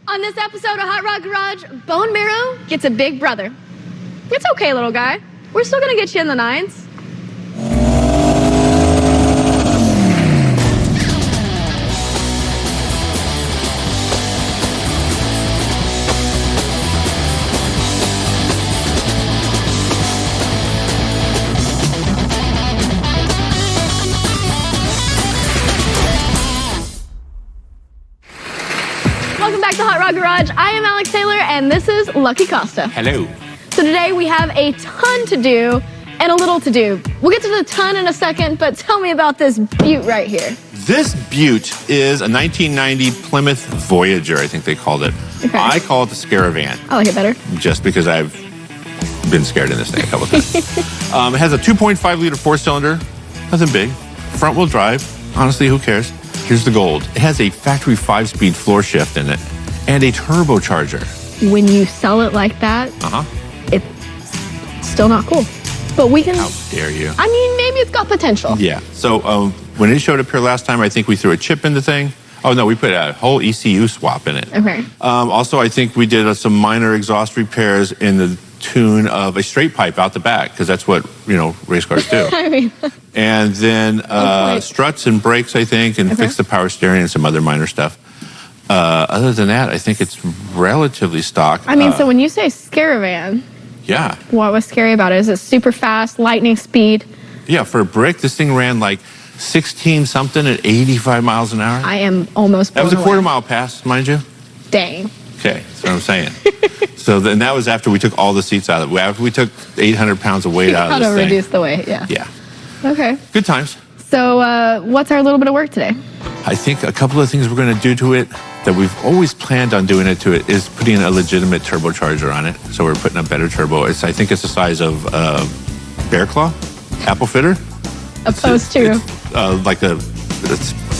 On this episode of Hot Rod Garage, Bone Marrow gets a big brother. It's okay, little guy. We're still gonna get you in the nines. Welcome back to Hot Rod Garage. I am Alex Taylor, and this is Lucky Costa. Hello. So today we have a ton to do and a little to do. We'll get to the ton in a second, but tell me about this Butte right here. This Butte is a 1990 Plymouth Voyager, I think they called it. Okay. I call it the Scaravan. I like it better. Just because I've been scared in this thing a couple times. It has a 2.5-liter four-cylinder, nothing big. Front-wheel drive, honestly, who cares? Here's the gold. It has a factory 5-speed floor shift in it and a turbocharger. When you sell it like that, it's still not cool. But we can... How dare you? I mean, maybe it's got potential. Yeah. So when it showed up here last time, I think we threw a chip in the thing. Oh, no, we put a whole ECU swap in it. Okay. Also, I think we did some minor exhaust repairs in the tune of a straight pipe out the back, because that's what, race cars do. I mean... And then struts and brakes, I think, and fix the power steering and some other minor stuff. Other than that, I think it's relatively stock. I mean, so when you say Scaravan, yeah. what was scary about it? Is it super fast, lightning speed? Yeah, for a brick, this thing ran like 16-something at 85 miles an hour. I am almost blown That was a away. quarter-mile pass, mind you. Dang. Okay, that's what I'm saying. So then that was after we took all the seats out of it. After we took 800 pounds of weight out of this How to thing. reduce the weight, yeah. Yeah. Okay. Good times. So what's our little bit of work today? I think a couple of things we're going to do to it that we've always planned on doing it to it is putting a legitimate turbocharger on it. So we're putting a better turbo. I think it's the size of Bear Claw, apple fitter. Opposed to? It's like I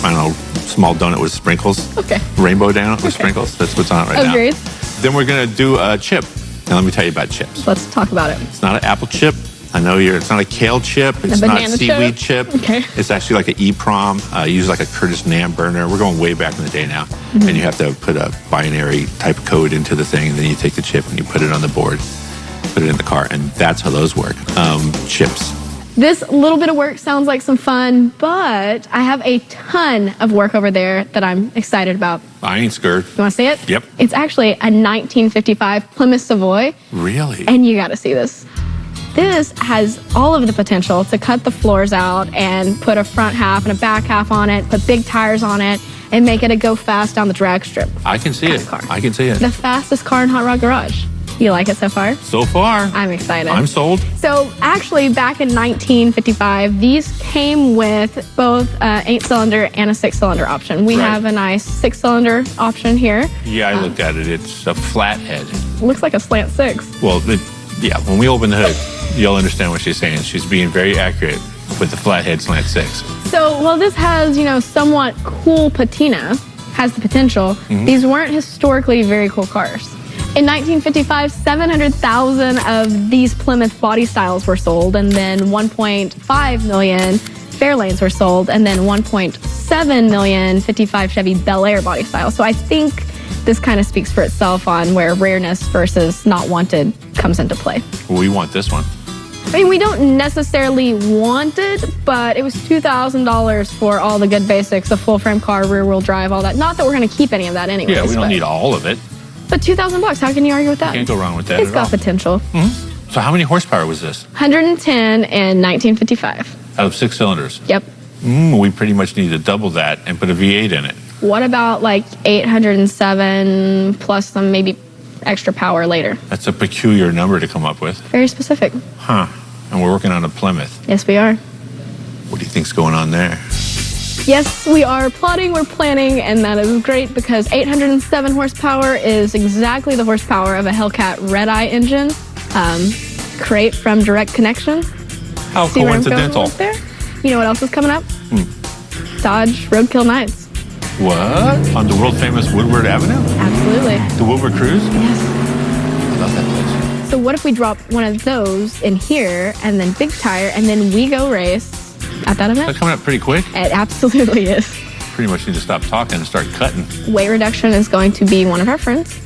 don't know, small donut with sprinkles. Okay. Rainbow donut with sprinkles. That's what's on it right Agreed. now. Then we're going to do a chip. Now let me tell you about chips. Let's talk about it. It's not an apple chip. I know it's not a kale chip. It's not banana seaweed chip. Okay. It's actually like an EEPROM. Use like a Curtis NAM burner. We're going way back in the day now. And you have to put a binary type code into the thing. And then you take the chip and you put it on the board, put it in the car. And that's how those work. Chips. This little bit of work sounds like some fun, but I have a ton of work over there that I'm excited about. I ain't scared. You want to see it? Yep. It's actually a 1955 Plymouth Savoy. Really? And you got to see this. This has all of the potential to cut the floors out and put a front half and a back half on it, put big tires on it, and make it a go fast down the drag strip. I can see it. Car. I can see it. The fastest car in Hot Rod Garage. You like it so far? So far. I'm excited. I'm sold. So actually, back in 1955, these came with both an 8-cylinder and a 6-cylinder option. We have a nice 6-cylinder option here. Yeah, I looked at it. It's a flathead. Looks like a slant 6. Well, yeah, when we open the hood, you'll understand what she's saying. She's being very accurate with the flathead slant 6. So while this has, somewhat cool patina, has the potential, these weren't historically very cool cars. In 1955, 700,000 of these Plymouth body styles were sold, and then 1.5 million Fairlanes were sold, and then 1.7 million 55 Chevy Bel Air body styles. So I think this kind of speaks for itself on where rareness versus not wanted comes into play. We want this one. I mean, we don't necessarily want it, but it was $2,000 for all the good basics, a full-frame car, rear-wheel drive, all that. Not that we're going to keep any of that anyways. Yeah, we don't need all of it. But $2,000, how can you argue with that? Can't go wrong with that It's at got all. potential. So how many horsepower was this? 110 in 1955. Out of 6 cylinders? Yep. We pretty much need to double that and put a V8 in it. What about like 807 plus some maybe extra power later? That's a peculiar number to come up with. Very specific. Huh. And we're working on a Plymouth. Yes, we are. What do you think's going on there? Yes, we are plotting, we're planning, and that is great because 807 horsepower is exactly the horsepower of a Hellcat Red Eye engine. Crate from Direct Connection. How See where I'm going coincidental. with there? You know what else is coming up? Dodge Roadkill Nights. What? On the world famous Woodward Avenue? Absolutely. The Woodward Cruise? Yes. I love that place. So what if we drop one of those in here and then big tire and then we go race at that event? That's coming up pretty quick. It absolutely is. pretty much need to stop talking and start cutting. Weight reduction is going to be one of our friends.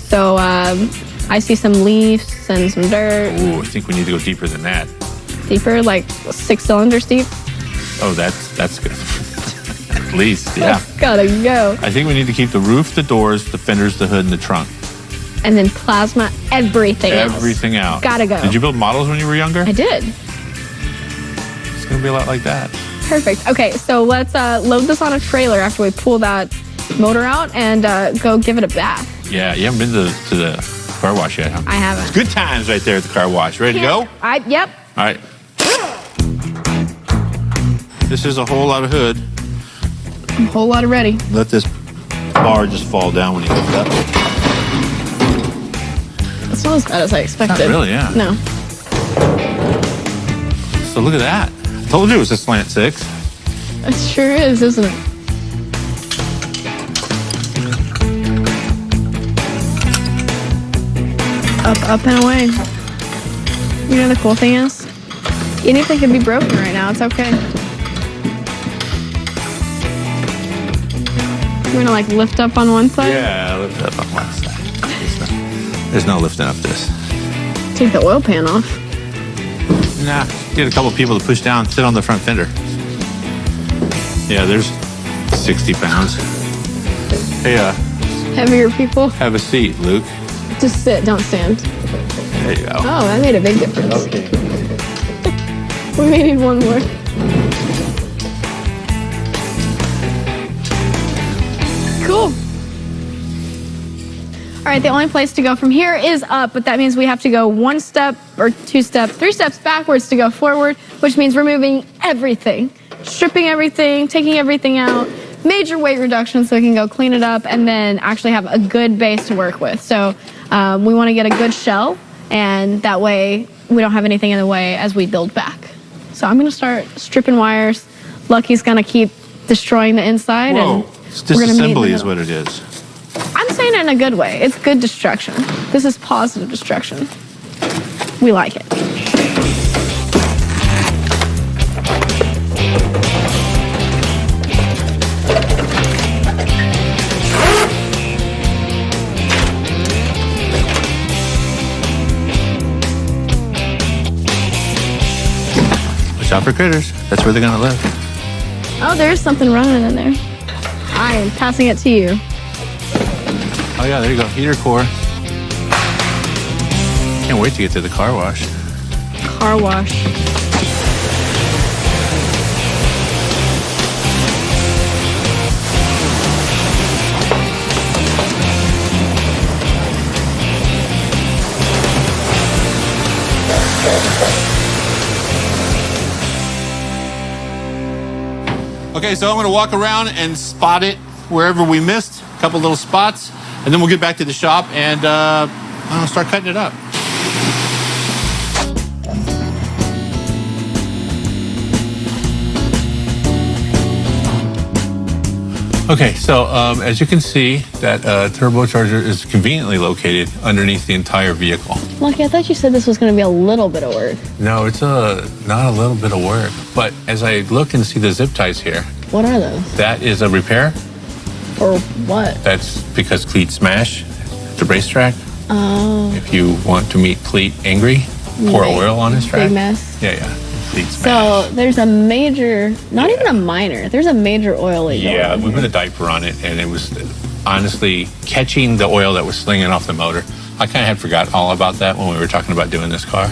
So I see some leaves and some dirt. Ooh, I think we need to go deeper than that. Deeper, like 6 cylinders deep? Oh, that's good. At least, yeah. That's gotta go. I think we need to keep the roof, the doors, the fenders, the hood, and the trunk. And then plasma everything else. Everything out. Gotta go. Did you build models when you were younger? I did. It's gonna be a lot like that. Perfect. Okay, so let's load this on a trailer after we pull that motor out and go give it a bath. Yeah, you haven't been to the car wash yet, huh? I haven't. It's good times right there at the car wash. Ready to go? Yep. All right. This is a whole lot of hood. A whole lot of ready. Let this bar just fall down when you lift up. It's not as bad as I expected. Not really, yeah. No. So look at that. I told you it was a slant 6. It sure is, isn't it? Up and away. You know the cool thing is? Anything can be broken right now. It's okay. We're gonna like lift up on one side? Yeah, lift up on one side. There's no lifting up this. Take the oil pan off. Nah, get a couple people to push down, sit on the front fender. Yeah, there's 60 pounds. Hey, Heavier people. have a seat, Luke. Just sit, don't stand. There you go. Oh, that made a big difference. Okay. We may need one more. Cool. All right, the only place to go from here is up, but that means we have to go 1 step or 2 steps, 3 steps backwards to go forward, which means removing everything, stripping everything, taking everything out, major weight reduction so we can go clean it up and then actually have a good base to work with. So we want to get a good shell, and that way we don't have anything in the way as we build back. So I'm going to start stripping wires. Lucky's going to keep destroying the inside. Whoa, it's disassembly is what it is. I'm saying it in a good way. It's good destruction. This is positive destruction. We like it. Watch out for critters. That's where they're gonna live. Oh, there's something running in there. I am passing it to you. Oh yeah, there you go. Heater core. Can't wait to get to the car wash. Car wash. Okay, so I'm gonna walk around and spot it wherever we missed, a couple little spots, and then we'll get back to the shop and I'll start cutting it up. Okay, so as you can see, that turbocharger is conveniently located underneath the entire vehicle. Lucky, I thought you said this was going to be a little bit of work. No, it's not a little bit of work. But as I look and see the zip ties here, What are those? that is a repair. Or what? That's because cleat smash at the racetrack. Oh. If you want to meet cleat angry, pour oil on his track. Big mess. Yeah, yeah. Cleat smash. So there's a major, not even a minor, there's a major oil leak. Yeah, we put a diaper on it, and it was honestly catching the oil that was slinging off the motor. I kind of had forgot all about that when we were talking about doing this car.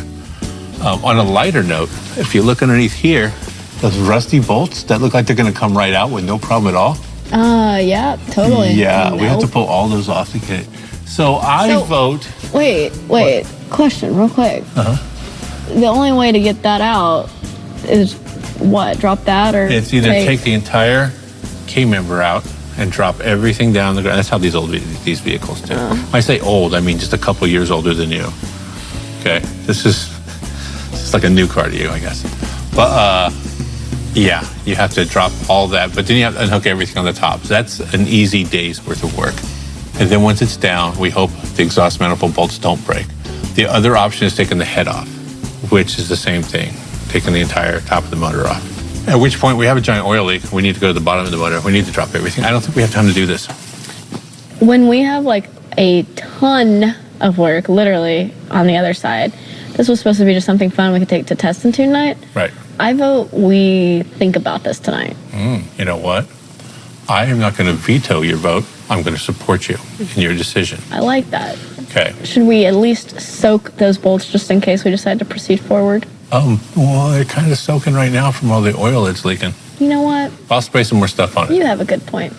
On a lighter note, if you look underneath here, those rusty bolts that look like they're going to come right out with no problem at all. Yeah, totally. Yeah, we have to pull all those off the kit. So I vote. Wait. Question, real quick. The only way to get that out is what? Drop that or? It's either take the entire K-member out and drop everything down the ground. That's how these vehicles do. When I say old, I mean just a couple years older than you. Okay, this is like a new car to you, I guess. But yeah, you have to drop all that, but then you have to unhook everything on the top. So that's an easy day's worth of work. And then once it's down, we hope the exhaust manifold bolts don't break. The other option is taking the head off, which is the same thing, taking the entire top of the motor off. At which point we have a giant oil leak. We need to go to the bottom of the motor. We need to drop everything. I don't think we have time to do this. When we have like a ton of work, literally, on the other side, this was supposed to be just something fun we could take to test and tune night. Right. I vote we think about this tonight. You know what? I am not going to veto your vote. I'm going to support you in your decision. I like that. Okay. Should we at least soak those bolts just in case we decide to proceed forward? Well, they're kind of soaking right now from all the oil that's leaking. You know what? I'll spray some more stuff on it. You have a good point.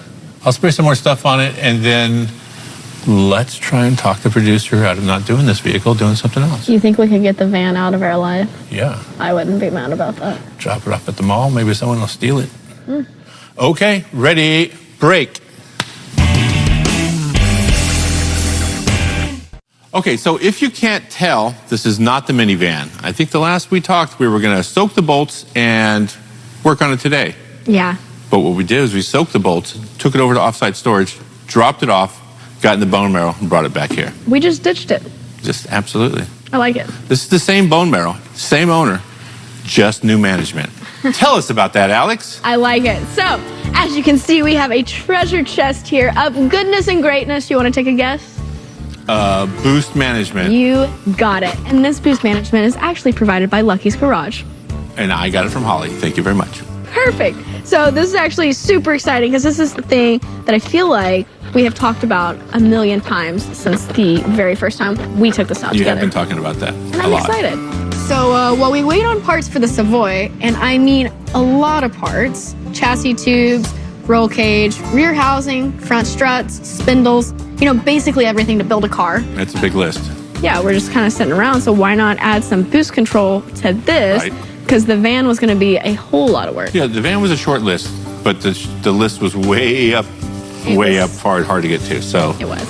I'll spray some more stuff on it, and then let's try and talk the producer out of not doing this vehicle, doing something else. You think we could get the van out of our life? Yeah. I wouldn't be mad about that. Drop it off at the mall. Maybe someone will steal it. Okay, ready, break. Okay, so if you can't tell, this is not the minivan. I think the last we talked, we were going to soak the bolts and work on it today. Yeah. But what we did is we soaked the bolts, took it over to offsite storage, dropped it off, got in the bone marrow, and brought it back here. We just ditched it. Just absolutely. I like it. This is the same bone marrow, same owner, just new management. Tell us about that, Alex. I like it. So, as you can see, we have a treasure chest here of goodness and greatness. You want to take a guess? Boost management. You got it. And this boost management is actually provided by Lucky's Garage. And I got it from Holly. Thank you very much. Perfect. So this is actually super exciting because this is the thing that I feel like we have talked about a million times since the very first time we took this out You together. have been talking about that And a I'm lot. excited. So while we wait on parts for the Savoy, and I mean a lot of parts, chassis tubes, roll cage, rear housing, front struts, spindles, you know, basically everything to build a car. That's a big list. Yeah, we're just kind of sitting around, so why not add some boost control to this? Right. Because the van was going to be a whole lot of work. Yeah, the van was a short list, but the list was way up hard to get to. So It was.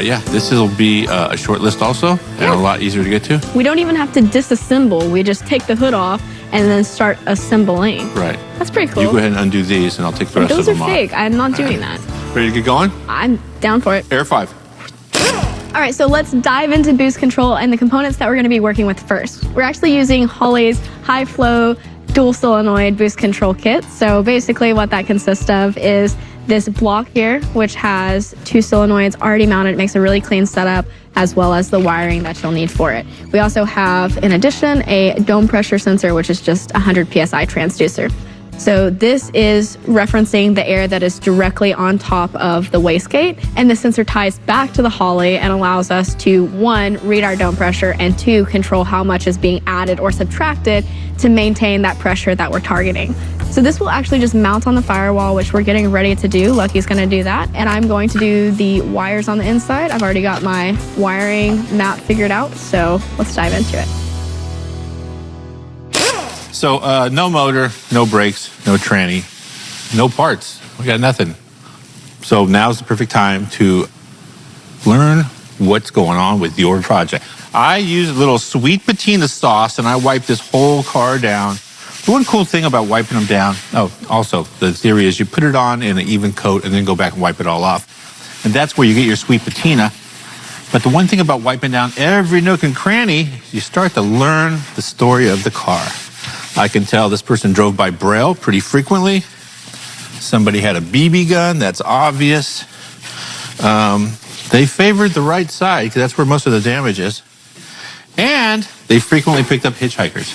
yeah, this will be a short list also, and a lot easier to get to. We don't even have to disassemble. We just take the hood off and then start assembling. Right. That's pretty cool. You go ahead and undo these, and I'll take the rest Those of are them fake. off. I'm not doing that. Ready to get going? I'm down for it. Air 5. All right, so let's dive into boost control and the components that we're going to be working with first. We're actually using Holley's high flow dual solenoid boost control kit. So basically what that consists of is this block here, which has 2 solenoids already mounted. It makes a really clean setup, as well as the wiring that you'll need for it. We also have, in addition, a dome pressure sensor, which is just 100 PSI transducer. So this is referencing the air that is directly on top of the wastegate, and the sensor ties back to the Holley and allows us to, 1, read our dome pressure, and 2, control how much is being added or subtracted to maintain that pressure that we're targeting. So this will actually just mount on the firewall, which we're getting ready to do. Lucky's gonna do that, and I'm going to do the wires on the inside. I've already got my wiring map figured out, so let's dive into it. So no motor, no brakes, no tranny, no parts. We got nothing. So now's the perfect time to learn what's going on with your project. I use a little sweet patina sauce and I wipe this whole car down. The one cool thing about wiping them down, also the theory is you put it on in an even coat and then go back and wipe it all off. And that's where you get your sweet patina. But the one thing about wiping down every nook and cranny, you start to learn the story of the car. I can tell this person drove by Braille pretty frequently. Somebody had a BB gun, that's obvious. They favored the right side because that's where most of the damage is. And they frequently picked up hitchhikers.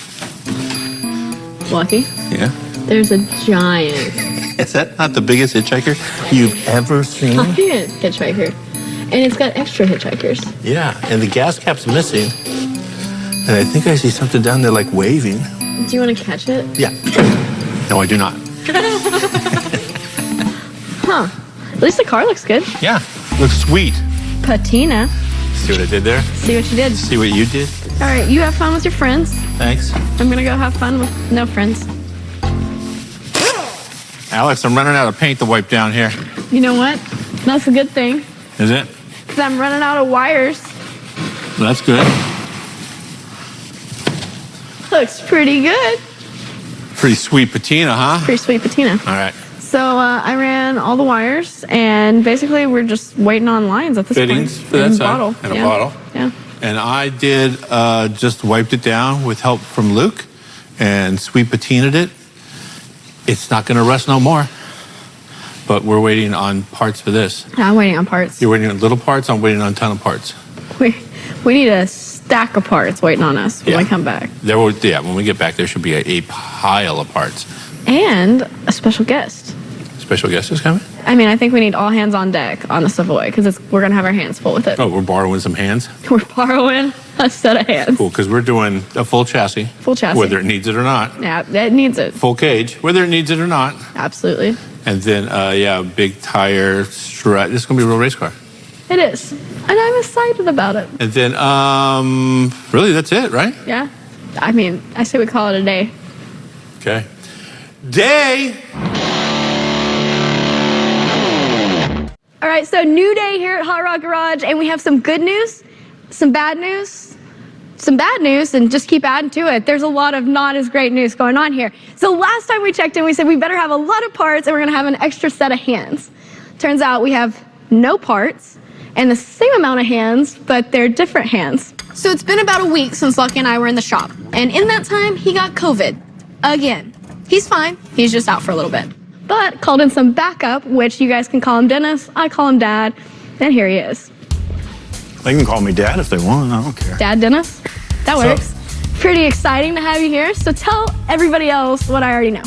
Lucky? Yeah. There's a giant Is that not the biggest hitchhiker you've ever seen? hitchhiker. And it's got extra hitchhikers. Yeah, and the gas cap's missing. And I think I see something down there like waving. Do you want to catch it? Yeah. No, I do not. Huh. At least the car looks good. Yeah, looks sweet. Patina. See what I did there? See what you did. See what you did? All right, you have fun with your friends. Thanks. I'm going to go have fun with no friends. Alex, I'm running out of paint to wipe down here. You know what? That's a good thing. Is it? Because I'm running out of wires. Well, that's good. Looks pretty good. Pretty sweet patina, huh? Pretty sweet patina. All right. So I ran all the wires, and basically we're just waiting on lines at this Fittings point. for that And side. bottle. And a Yeah. bottle. Yeah. And I did just wiped it down with help from Luke and sweet patinaed it. It's not going to rust no more. But we're waiting on parts for this. I'm waiting on parts. You're waiting on little parts. I'm waiting on a ton of parts. We need a stack of parts waiting on us when we come back. When we get back, there should be a pile of parts. And a special guest. Special guest is coming? I mean, I think we need all hands on deck on the Savoy because we're going to have our hands full with it. Oh, we're borrowing some hands? We're borrowing a set of hands. Cool, because we're doing a full chassis. Full chassis. Whether it needs it or not. Yeah, it needs it. Full cage, whether it needs it or not. Absolutely. And then, big tire strut. This is going to be a real race car. It is. And I'm excited about it. And then, really, that's it, right? Yeah. I mean, I say we call it a day. Okay. Day! All right, so new day here at Hot Rod Garage, and we have some good news, some bad news, some bad news, and just keep adding to it. There's a lot of not as great news going on here. So last time we checked in, we said we better have a lot of parts, and we're gonna have an extra set of hands. Turns out we have no parts and the same amount of hands, but they're different hands. So it's been about a week since Lucky and I were in the shop, and in that time, he got COVID again. He's fine, he's just out for a little bit. But called in some backup, which you guys can call him Dennis, I call him Dad, and here he is. They can call me Dad if they want, I don't care. Dad Dennis? That works. Pretty exciting to have you here, so tell everybody else what I already know.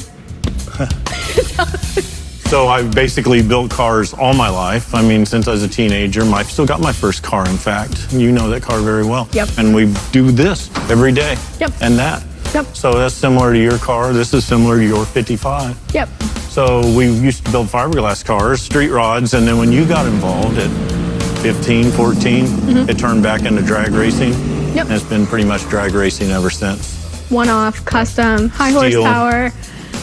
So I've basically built cars all my life. I mean, since I was a teenager, I still got my first car, in fact. You know that car very well. Yep. And we do this every day. Yep. And that. Yep. So that's similar to your car. This is similar to your 55. Yep. So we used to build fiberglass cars, street rods, and then when you got involved at 15, 14, it turned back into drag racing. Yep. And it's been pretty much drag racing ever since. One-off, custom, high Steel. horsepower,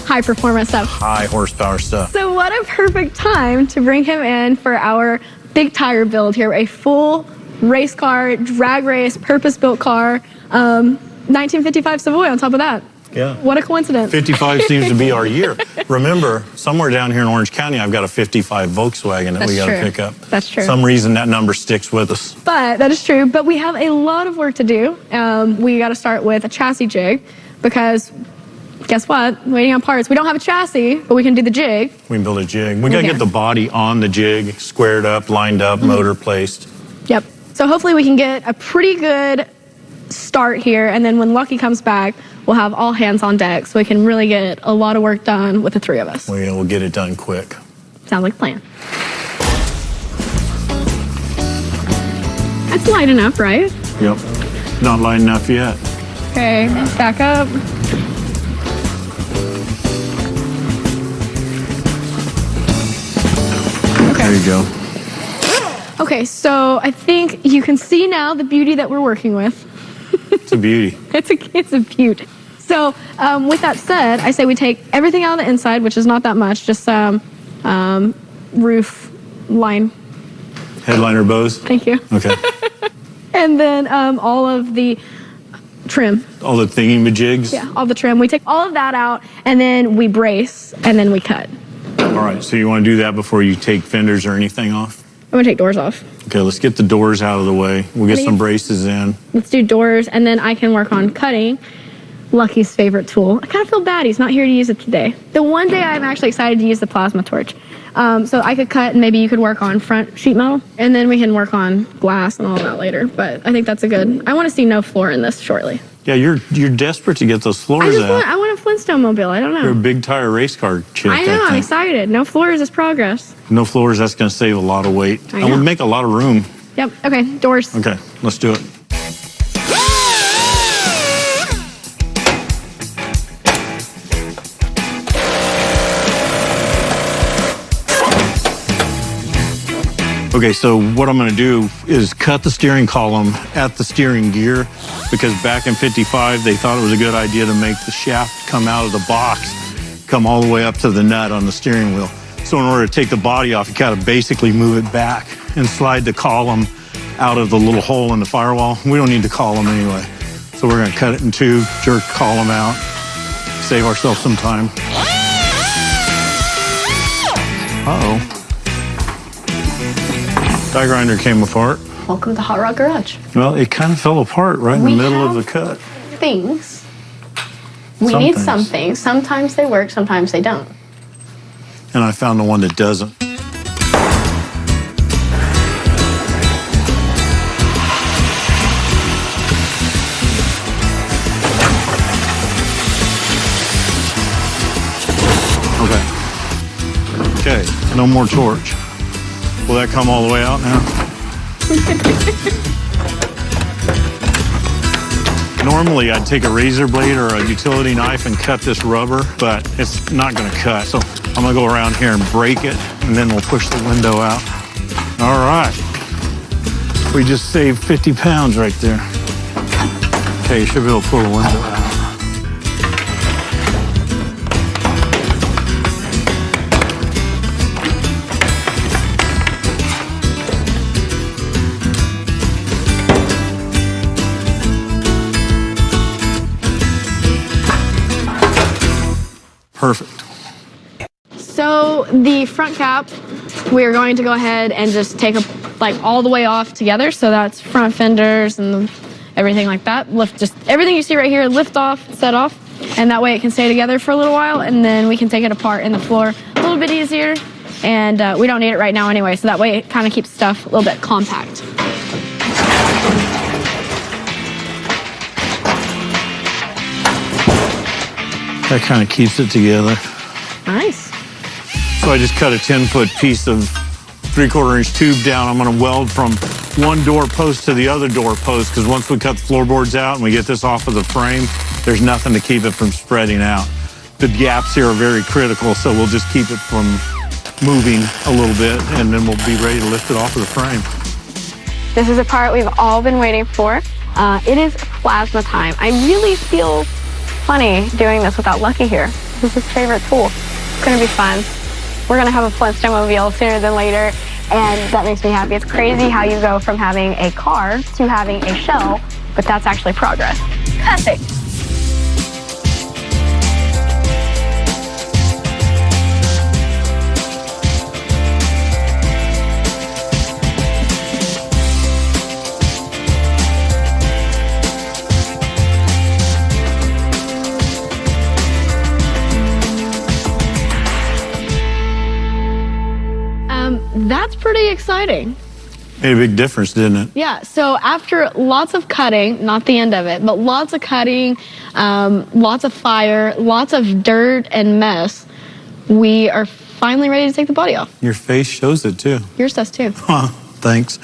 high performance stuff. High horsepower stuff. So what a perfect time to bring him in for our big tire build here. A full race car, drag race, purpose-built car. 1955 Savoy on top of that. Yeah. What a coincidence. 55 seems to be our year. Remember, somewhere down here in Orange County, I've got a 55 Volkswagen that we got to pick up. That's true. Some reason that number sticks with us. But that is true. But we have a lot of work to do. We got to start with a chassis jig because guess what? Waiting on parts. We don't have a chassis, but we can do the jig. We can build a jig. We got to get the body on the jig, squared up, lined up, motor placed. Yep. So hopefully we can get a pretty good start here, and then when Lucky comes back, we'll have all hands on deck so we can really get a lot of work done with the three of us. We'll get it done quick. Sounds like a plan. That's light enough, right? Yep. Not light enough yet. Okay, back up. Okay. There you go. Okay, so I think you can see now the beauty that we're working with. It's a beauty. It's a beauty. So with that said, I say we take everything out of the inside, which is not that much, just some roof line. Headliner bows? Thank you. Okay. And then all of the trim. All the thingy-majigs? Yeah, all the trim. We take all of that out, and then we brace, and then we cut. All right, so you want to do that before you take fenders or anything off? I'm gonna take doors off. Okay, let's get the doors out of the way. We'll get some braces in. Let's do doors, and then I can work on cutting Lucky's favorite tool. I kind of feel bad he's not here to use it today. The one day I'm actually excited to use the plasma torch. So I could cut, and maybe you could work on front sheet metal, and then we can work on glass and all that later. But I think that's a good. I want to see no floor in this shortly. Yeah, you're desperate to get those floors out. I want a Flintstone mobile. I don't know. You're a big tire race car chick. I know. I'm excited. No floors is progress. No floors. That's going to save a lot of weight. I And know. would make a lot of room. Yep. Okay. Doors. Okay, let's do it. Okay, so what I'm going to do is cut the steering column at the steering gear because back in 55, they thought it was a good idea to make the shaft come out of the box, come all the way up to the nut on the steering wheel. So in order to take the body off, you got to basically move it back and slide the column out of the little hole in the firewall. We don't need the column anyway. So we're going to cut it in two, jerk the column out, save ourselves some time. Uh-oh. Die grinder came apart. Welcome to Hot Rod Garage. Well, it kind of fell apart right in the middle of the cut. Things We need something. Sometimes they work, sometimes they don't. And I found the one that doesn't. Okay, no more torch. Will that come all the way out now? Normally, I'd take a razor blade or a utility knife and cut this rubber, but it's not gonna cut. So I'm gonna go around here and break it, and then we'll push the window out. All right. We just saved 50 pounds right there. Okay, you should be able to pull the window out. Perfect. So the front cap, we're going to go ahead and just take like all the way off together. So that's front fenders and everything like that. Lift just everything you see right here, lift off, set off, and that way it can stay together for a little while, and then we can take it apart in the floor a little bit easier. And we don't need it right now anyway, so that way it kind of keeps stuff a little bit compact. That kind of keeps it together. Nice. So I just cut a 10-foot piece of 3/4 inch tube down. I'm gonna weld from one door post to the other door post, because once we cut the floorboards out and we get this off of the frame, there's nothing to keep it from spreading out. The gaps here are very critical, so we'll just keep it from moving a little bit, and then we'll be ready to lift it off of the frame. This is the part we've all been waiting for. It is plasma time. I really feel funny doing this without Lucky here. This is his favorite tool. It's gonna be fun. We're gonna have a Flintstone-mobile sooner than later, and that makes me happy. It's crazy how you go from having a car to having a shell, but that's actually progress. Perfect. That's pretty exciting. Made a big difference, didn't it? Yeah, so after lots of cutting, not the end of it, but lots of cutting, lots of fire, lots of dirt and mess, we are finally ready to take the body off. Your face shows it too. Yours does too. Thanks.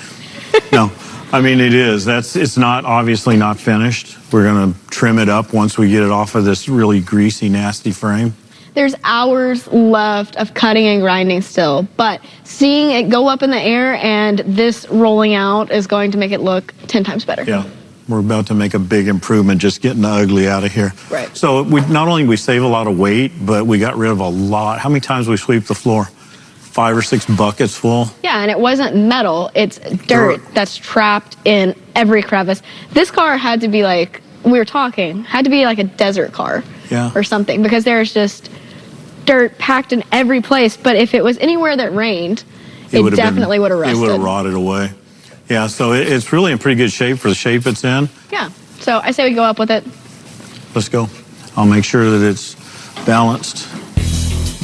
No, I mean, it is. It's not, obviously not finished. We're gonna trim it up once we get it off of this really greasy, nasty frame. There's hours left of cutting and grinding still, but seeing it go up in the air and this rolling out is going to make it look 10 times better. Yeah, we're about to make a big improvement just getting the ugly out of here. Right. So not only we save a lot of weight, but we got rid of a lot. How many times we sweep the floor? 5 or 6 buckets full. Yeah, and it wasn't metal, it's dirt that's trapped in every crevice. This car had to be like, we were talking, had to be like a desert car or something, because there's just dirt packed in every place. But if it was anywhere that rained, it definitely would have rusted. It would have rotted away. Yeah, so it's really in pretty good shape for the shape it's in. Yeah, so I say we go up with it. Let's go. I'll make sure that it's balanced.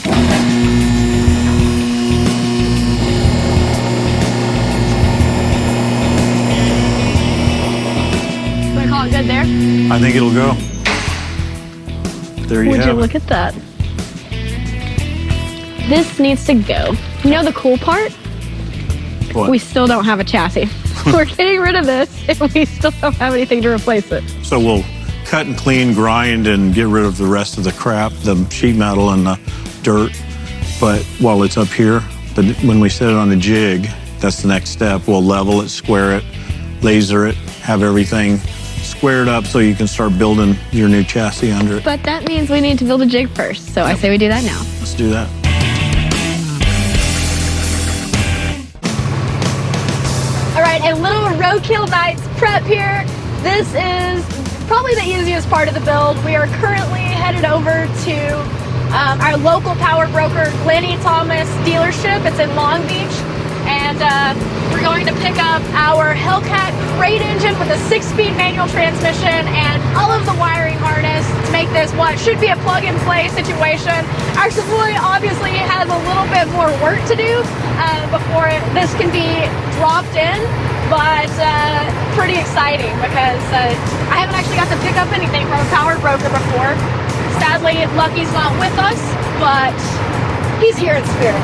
Do I call it good there? I think it'll go. There you have it. Would you look at that? This needs to go. You know the cool part? What? We still don't have a chassis. We're getting rid of this and we still don't have anything to replace it. So we'll cut and clean, grind, and get rid of the rest of the crap, the sheet metal and the dirt. But while it's up here, but when we set it on the jig, that's the next step. We'll level it, square it, laser it, have everything squared up so you can start building your new chassis under it. But that means we need to build a jig first. So I say we do that now. Let's do that. All right, a little Roadkill Nights prep here. This is probably the easiest part of the build. We are currently headed over to our local power broker, Lenny Thomas dealership. It's in Long Beach. And we're going to pick up our Hellcat crate engine with a 6-speed manual transmission and all of the wiring harness to make this what should be a plug-and-play situation. Our Savoy obviously has a little bit more work to do before this can be dropped in, but pretty exciting because I haven't actually got to pick up anything from a power broker before. Sadly, Lucky's not with us, but he's here in spirit.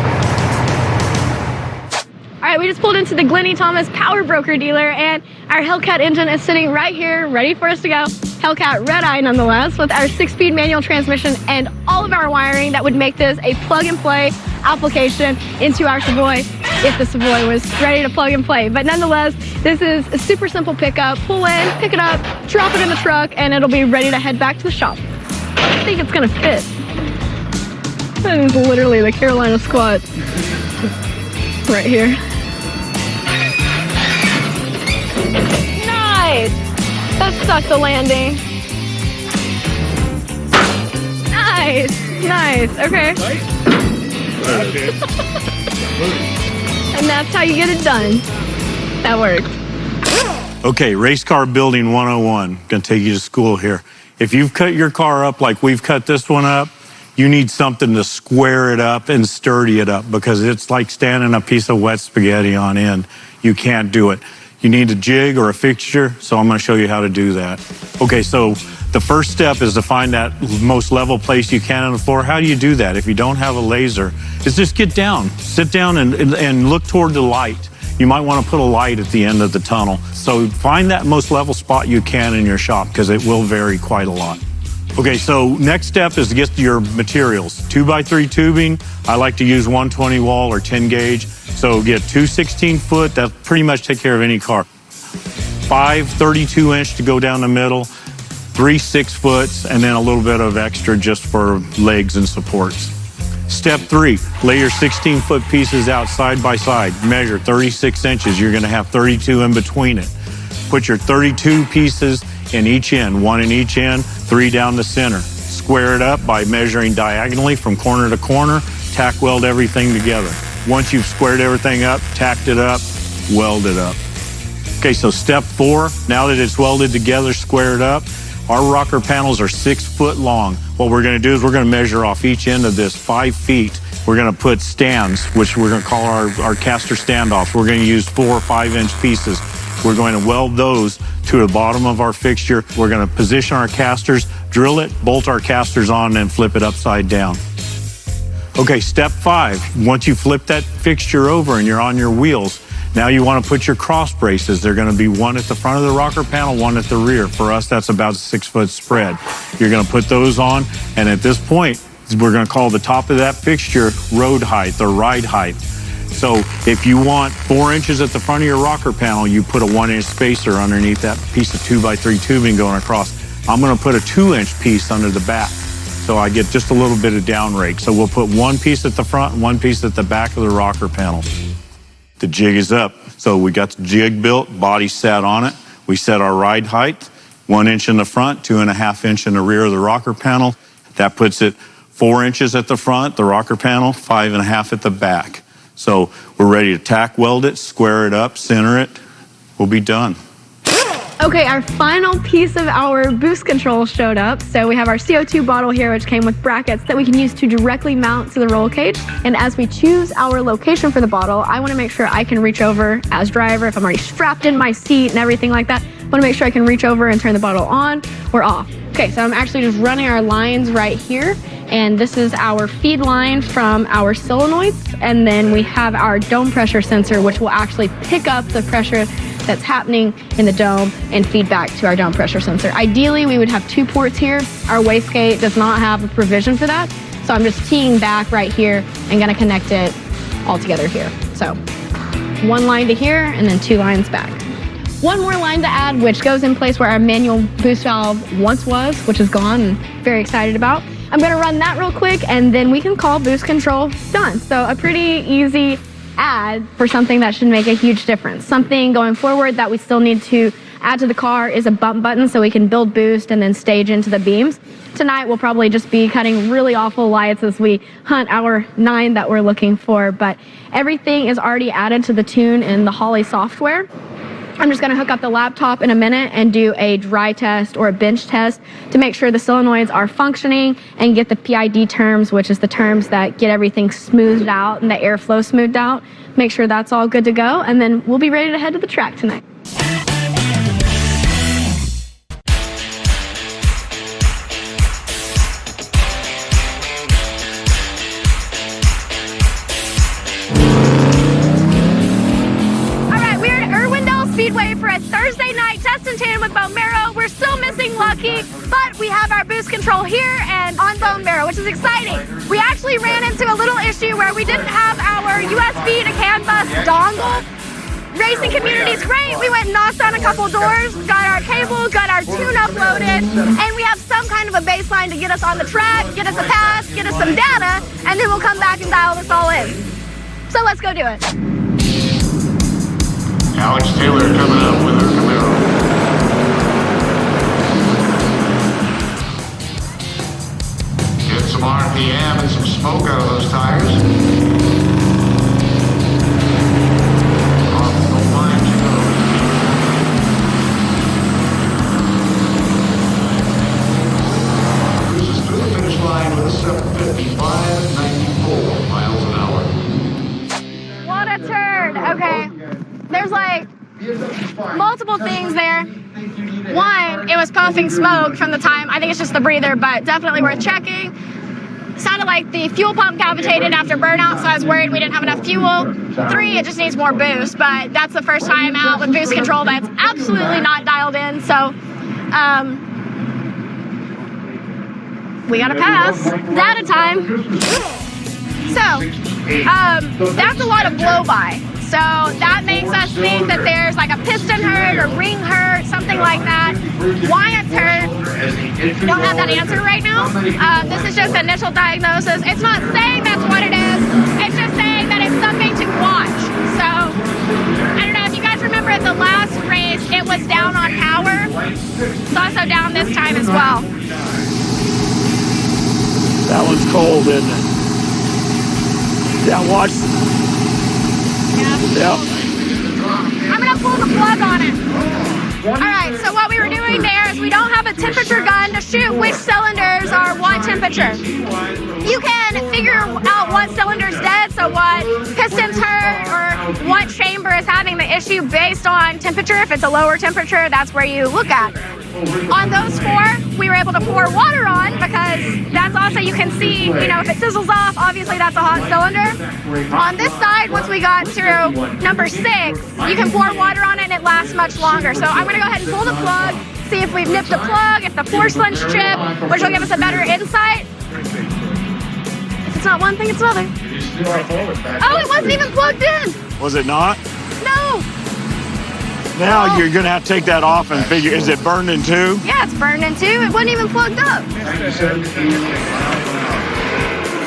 All right, we just pulled into the Glennie Thomas Power Broker dealer, and our Hellcat engine is sitting right here, ready for us to go. Hellcat Red Eye, nonetheless, with our 6-speed manual transmission and all of our wiring that would make this a plug-and-play application into our Savoy if the Savoy was ready to plug and play. But nonetheless, this is a super simple pickup. Pull in, pick it up, drop it in the truck, and it'll be ready to head back to the shop. I think it's gonna fit. That is literally the Carolina squat right here. Nice! That stuck the landing. Nice! Nice, okay. And that's how you get it done. That worked. Okay, race car building 101. Gonna take you to school here. If you've cut your car up like we've cut this one up, you need something to square it up and sturdy it up because it's like standing a piece of wet spaghetti on end. You can't do it. You need a jig or a fixture, so I'm gonna show you how to do that. Okay, so the first step is to find that most level place you can on the floor. How do you do that? If you don't have a laser, is just get down, sit down and look toward the light. You might want to put a light at the end of the tunnel. So find that most level spot you can in your shop because it will vary quite a lot. Okay, so next step is to get your materials. 2x3 tubing, I like to use 120 wall or 10 gauge. So get 2 16-foot, that pretty much take care of any car. 5 32-inch to go down the middle, 3 6-foots, and then a little bit of extra just for legs and supports. Step 3, lay your 16-foot pieces out side by side. Measure 36 inches. You're going to have 32 in between it. Put your 32 pieces in each end, 1 in each end, 3 down the center. Square it up by measuring diagonally from corner to corner. Tack weld everything together. Once you've squared everything up, tacked it up, weld it up. Okay, so step 4, now that it's welded together, squared up, our rocker panels are 6 foot long. What we're going to do is we're going to measure off each end of this 5 feet. We're going to put stands, which we're going to call our caster standoffs. We're going to use 4 or 5 inch pieces. We're going to weld those to the bottom of our fixture. We're going to position our casters, drill it, bolt our casters on, and flip it upside down. Okay, step 5. Once you flip that fixture over and you're on your wheels, now you want to put your cross braces. They're going to be one at the front of the rocker panel, one at the rear. For us, that's about a 6-foot spread. You're going to put those on, and at this point, we're going to call the top of that fixture road height or ride height. So if you want 4 inches at the front of your rocker panel, you put a 1-inch spacer underneath that piece of 2x3 tubing going across. I'm going to put a 2-inch piece under the back, so I get just a little bit of down rake. So we'll put 1 piece at the front and 1 piece at the back of the rocker panel. The jig is up. So we got the jig built, body sat on it. We set our ride height, 1 inch in the front, 2.5 inch in the rear of the rocker panel. That puts it 4 inches at the front, the rocker panel, 5.5 at the back. So we're ready to tack weld it, square it up, center it. We'll be done. Okay, our final piece of our boost control showed up. So we have our CO2 bottle here, which came with brackets that we can use to directly mount to the roll cage. And as we choose our location for the bottle, I want to make sure I can reach over as driver, if I'm already strapped in my seat and everything like that. I want to make sure I can reach over and turn the bottle on or off. Okay, so I'm actually just running our lines right here. And this is our feed line from our solenoids. And then we have our dome pressure sensor, which will actually pick up the pressure that's happening in the dome and feed back to our dome pressure sensor. Ideally, we would have 2 ports here. Our wastegate does not have a provision for that. So I'm just teeing back right here and gonna connect it all together here. So 1 line to here and then 2 lines back. 1 more line to add, which goes in place where our manual boost valve once was, which is gone and very excited about. I'm gonna run that real quick and then we can call boost control done. So a pretty easy add for something that should make a huge difference. Something going forward that we still need to add to the car is a bump button so we can build boost and then stage into the beams. Tonight we'll probably just be cutting really awful lights as we hunt our 9 that we're looking for, but everything is already added to the tune in the Holley software. I'm just gonna hook up the laptop in a minute and do a dry test or a bench test to make sure the solenoids are functioning and get the PID terms, which is the terms that get everything smoothed out and the airflow smoothed out. Make sure that's all good to go, and then we'll be ready to head to the track tonight. Speedway for a Thursday night test and tune with Bone Marrow. We're still missing Lucky, but we have our boost control here and on Bone Marrow, which is exciting. We actually ran into a little issue where we didn't have our USB to CAN bus dongle. Racing community's great. We went and knocked on a couple doors, got our cable, got our tune uploaded, and we have some kind of a baseline to get us on the track, get us a pass, get us some data, and then we'll come back and dial this all in. So let's go do it. Alex Taylor coming up with her Camaro. Get some RPM and some smoke out of those tires. Off the line she goes. Cruises through the finish line with a 7:55.94 miles an hour. What a turn. Okay. There's like multiple things there. One, it was puffing smoke from the time, I think it's just the breather, but definitely worth checking. Sounded like the fuel pump cavitated after burnout, so I was worried we didn't have enough fuel. 3, it just needs more boost, but that's the first time out with boost control that's absolutely not dialed in, so we got to pass. Data time. So, that's a lot of blow by. So that makes us think that there's like a piston hurt or ring hurt, something like that. Why it's hurt, don't have that answer right now. This is just initial diagnosis. It's not saying that's what it is. It's just saying that it's something to watch. So I don't know if you guys remember at the last race, it was down on power. It's also down this time as well. That one's cold, isn't it? Yeah, watch. Yeah. I'm gonna pull the plug on it. All right, so what we were doing there is we don't have a temperature gun to shoot which cylinders are what temperature. You can figure out what cylinder's dead, so what piston's hurt or what chamber is having the issue based on temperature. If it's a lower temperature, that's where you look at. On those 4, we were able to pour water on because that's also, you can see, you know, if it sizzles off, obviously that's a hot cylinder. On this side, once we got through number 6, you can pour water on it and it lasts much longer. So I'm gonna go ahead and pull the plug, see if we've nipped the plug, if the porcelain's chipped, which will give us a better insight. If it's not one thing, it's another. Oh, it wasn't even plugged in. Was it not? No. Now you're going to have to take that off and figure, is it burned in 2? Yeah, it's burned in 2. It wasn't even plugged up.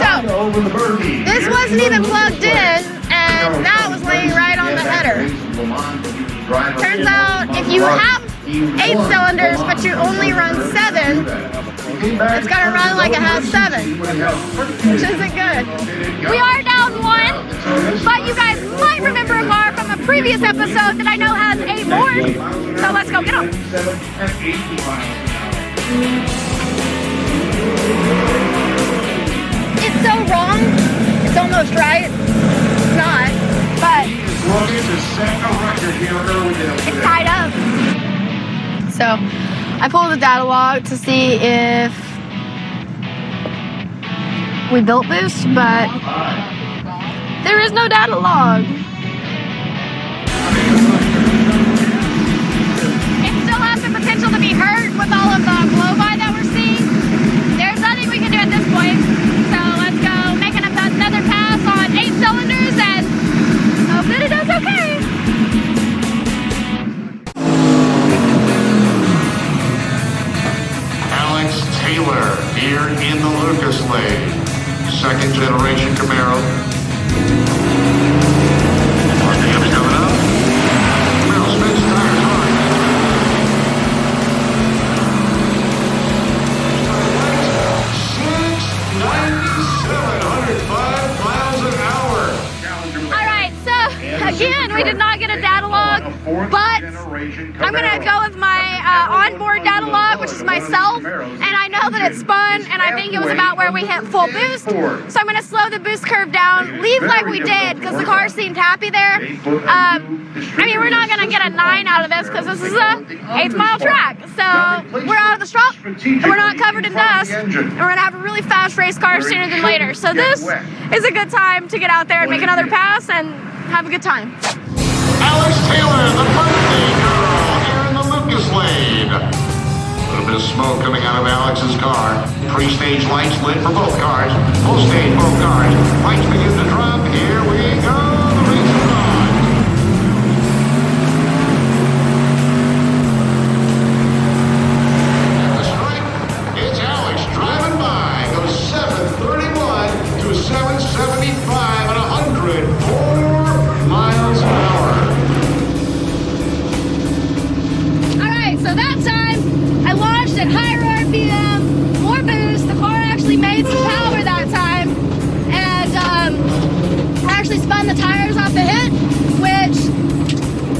So, this wasn't even plugged in, and that was laying right on the header. Turns out, if you have 8 cylinders, but you only run 7, it's going to run like it has 7, which isn't good. We are down 1, but you guys might remember a car from a previous episode that I know has 8 more. So let's go get them. It's so wrong. It's almost right. It's not, but it's tied up. So I pulled the data log to see if we built boost, but there is no data log. It still has the potential to be hurt with all of the blow-by that we're seeing. There's nothing we can do at this point. So let's go make another pass on 8 cylinders and hope that it does okay. Alex Taylor here in the Lucas Lane. 2nd generation Camaro. RPM's coming up. Camaro spins tires hard. but I'm gonna go with my onboard data log, which is myself, and I know that it spun, and I think it was about where we hit full boost. So I'm gonna slow the boost curve down, leave like we did, because the car seemed happy there. I mean, we're not gonna get a 9 out of this, because this is a 8th mile track. So we're out of the shop, and we're not covered in dust, and we're gonna have a really fast race car sooner than later. So this is a good time to get out there and make another pass and have a good time. Alex Taylor, the birthday girl, here in the Lucas lane. A little bit of smoke coming out of Alex's car. Pre-stage lights lit for both cars. Full stage, both cars. Lights begin to drop. Here we go. The race is on. At the stripe, it's Alex driving by. Goes 731 to 775 at 104 miles an hour. So that time, I launched at higher RPM, more boost. The car actually made some power that time, and I actually spun the tires off the hit, which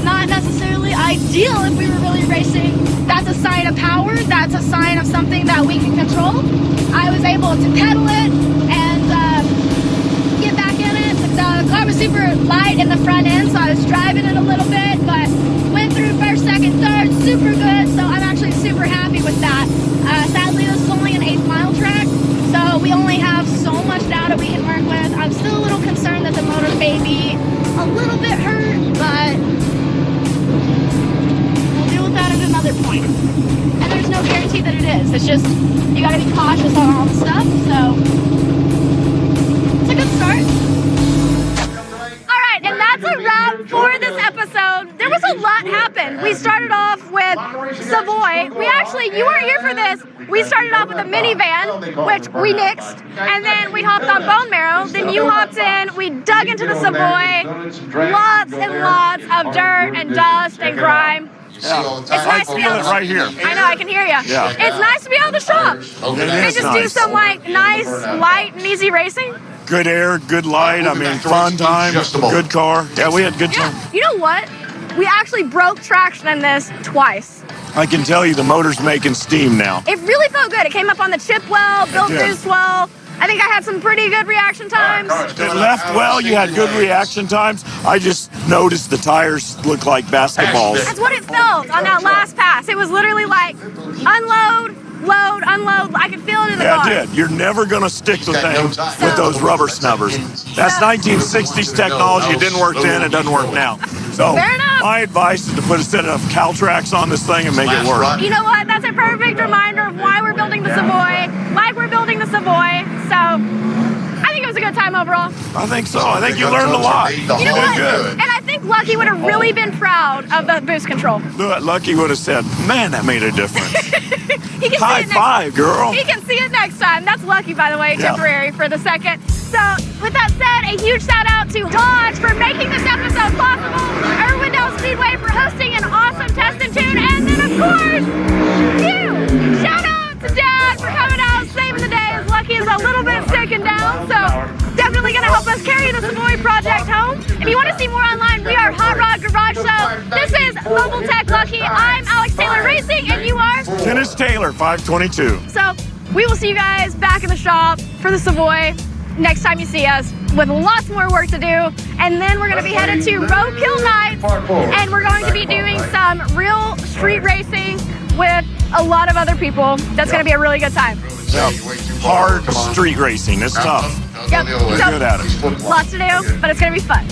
not necessarily ideal if we were really racing. That's a sign of power. That's a sign of something that we can control. I was able to pedal it and get back in it. The car was super light in the front end, so I was driving it a little bit, but went through first, second, third, super good, so I'm actually super happy with that. Sadly, this is only an 8th mile track, so we only have so much data we can work with. I'm still a little concerned that the motor may be a little bit hurt, but we'll deal with that at another point. And there's no guarantee that it is. It's just, you gotta be cautious on all the stuff, so it's a good start. And that's a wrap for this episode. There was a lot happen. We started off with Savoy. We actually, you weren't here for this. We started off with a minivan, which we nixed, and then we hopped on Bone Marrow. Then you hopped in. We dug into the Savoy. Lots and lots of dirt and dust and grime. Yeah. It's nice to be able to right here. I know, I can hear you. Yeah. It's nice to be able to shop. They just do some like nice, light and easy racing. Good air, good light. I mean, fun time, good car. Yeah, we had good time. Yeah. You know what? We actually broke traction in this twice. I can tell you the motor's making steam now. It really felt good. It came up on the chip well, built boost well. I think I had some pretty good reaction times. It left well. You had good reaction times. I just noticed the tires look like basketballs. That's what it felt on that last pass. It was literally like unload, load, unload. I could feel it in the car. Yeah, it did. You're never going to stick the thing with those rubber snubbers. That's 1960s technology. It didn't work then. It doesn't work now. So Fair enough. My advice is to put a set of Caltrax on this thing and make it work. You know what? That's a perfect reminder of why we're building the Savoy, like we're building the Savoy. So I think it was a good time overall. I think so. I think you learned a lot. You know what? Good. And I think Lucky would have really been proud of the boost control. Lucky would have said, man, that made a difference. He can High see it five, girl. He can see it next time. That's Lucky, by the way, temporary for the second. So with that said, a huge shout out to Hodge for making this episode possible, Irwindale Speedway for hosting an awesome test and tune, and then of course, you! Shout out to Dad for coming out, saving the day, as Lucky is a little bit sick and down, so definitely gonna help us carry the Savoy project home. If you want to see more online, we are Hot Rod Garage Show. This is Mobile Tech Lucky. I'm Alex Taylor Racing, and you are? Dennis Taylor, 522. So we will see you guys back in the shop for the Savoy next time you see us, with lots more work to do. And then we're going to be headed to Roadkill Nights, and we're going to be doing some real street racing with a lot of other people. That's going to be a really good time. Yep. Hard street racing. It's tough. Yep. We're good at it. Lots to do, but it's going to be fun.